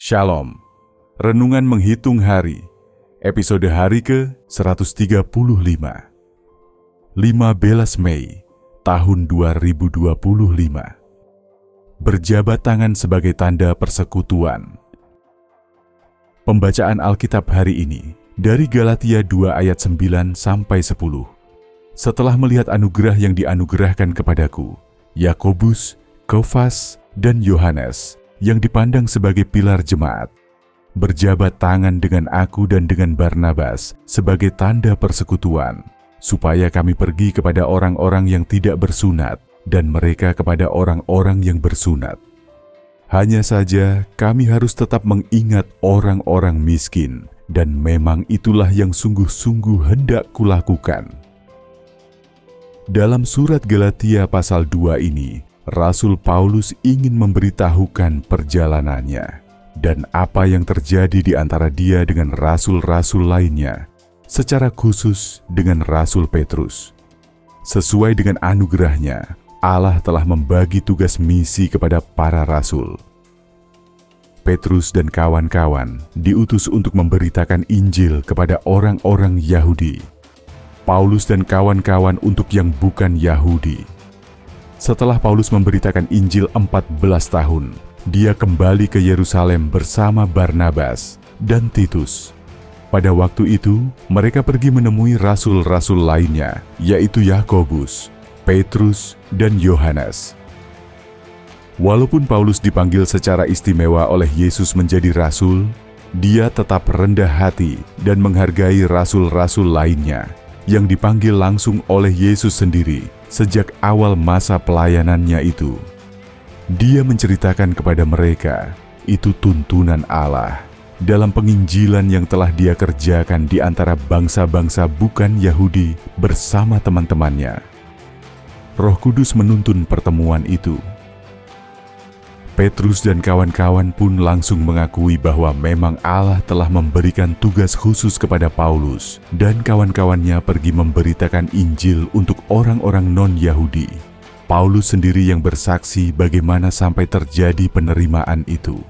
Shalom. Renungan menghitung hari. Episode hari ke-135. 15 Mei tahun 2025. Berjabat tangan sebagai tanda persekutuan. Pembacaan Alkitab hari ini dari Galatia 2 ayat 9 sampai 10. Setelah melihat anugerah yang dianugerahkan kepadaku, Yakobus, Kefas, dan Yohanes yang dipandang sebagai pilar jemaat, berjabat tangan dengan aku dan dengan Barnabas sebagai tanda persekutuan, supaya kami pergi kepada orang-orang yang tidak bersunat dan mereka kepada orang-orang yang bersunat. Hanya saja kami harus tetap mengingat orang-orang miskin, dan memang itulah yang sungguh-sungguh hendak kulakukan. Dalam surat Galatia pasal 2 ini, Rasul Paulus ingin memberitahukan perjalanannya dan apa yang terjadi di antara dia dengan rasul-rasul lainnya, secara khusus dengan Rasul Petrus. Sesuai dengan anugerahnya, Allah telah membagi tugas misi kepada para rasul. Petrus dan kawan-kawan diutus untuk memberitakan Injil kepada orang-orang Yahudi. Paulus dan kawan-kawan untuk yang bukan Yahudi. Setelah Paulus memberitakan Injil 14 tahun, dia kembali ke Yerusalem bersama Barnabas dan Titus. Pada waktu itu, mereka pergi menemui rasul-rasul lainnya, yaitu Yakobus, Petrus, dan Yohanes. Walaupun Paulus dipanggil secara istimewa oleh Yesus menjadi rasul, dia tetap rendah hati dan menghargai rasul-rasul lainnya yang dipanggil langsung oleh Yesus sendiri sejak awal masa pelayanannya itu. Dia menceritakan kepada mereka, itu tuntunan Allah dalam penginjilan yang telah dia kerjakan di antara bangsa-bangsa bukan Yahudi bersama teman-temannya. Roh Kudus menuntun pertemuan itu. Petrus dan kawan-kawan pun langsung mengakui bahwa memang Allah telah memberikan tugas khusus kepada Paulus dan kawan-kawannya pergi memberitakan Injil untuk orang-orang non-Yahudi. Paulus sendiri yang bersaksi bagaimana sampai terjadi penerimaan itu.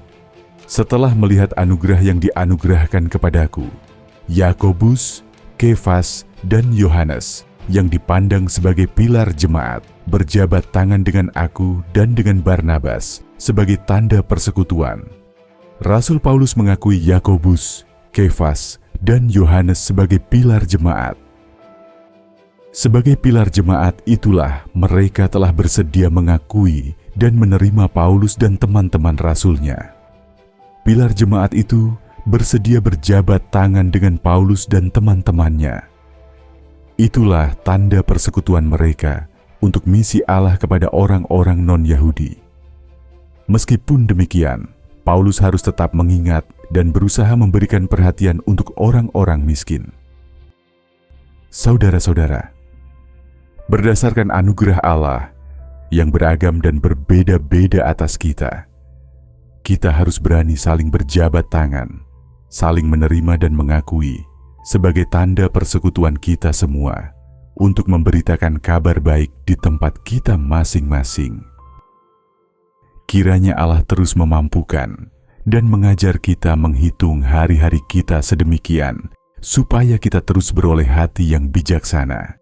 Setelah melihat anugerah yang dianugerahkan kepadaku, Yakobus, Kefas, dan Yohanes yang dipandang sebagai pilar jemaat berjabat tangan dengan aku dan dengan Barnabas sebagai tanda persekutuan. Rasul Paulus mengakui Yakobus, Kefas, dan Yohanes sebagai pilar jemaat. Sebagai pilar jemaat itulah mereka telah bersedia mengakui dan menerima Paulus dan teman-teman rasulnya. Pilar jemaat itu bersedia berjabat tangan dengan Paulus dan teman-temannya. Itulah tanda persekutuan mereka untuk misi Allah kepada orang-orang non-Yahudi. Meskipun demikian, Paulus harus tetap mengingat dan berusaha memberikan perhatian untuk orang-orang miskin. Saudara-saudara, berdasarkan anugerah Allah yang beragam dan berbeda-beda atas kita, kita harus berani saling berjabat tangan, saling menerima dan mengakui sebagai tanda persekutuan kita semua untuk memberitakan kabar baik di tempat kita masing-masing. Kiranya Allah terus memampukan dan mengajar kita menghitung hari-hari kita sedemikian, supaya kita terus beroleh hati yang bijaksana.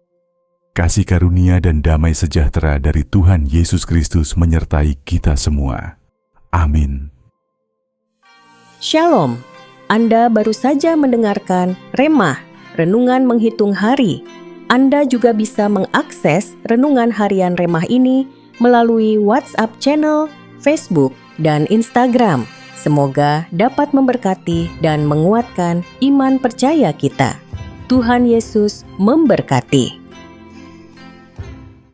Kasih karunia dan damai sejahtera dari Tuhan Yesus Kristus menyertai kita semua. Amin. Shalom, Anda baru saja mendengarkan Remah, Renungan Menghitung Hari. Anda juga bisa mengakses Renungan Harian Remah ini melalui WhatsApp channel, Facebook, dan Instagram. Semoga dapat memberkati dan menguatkan iman percaya kita. Tuhan Yesus memberkati.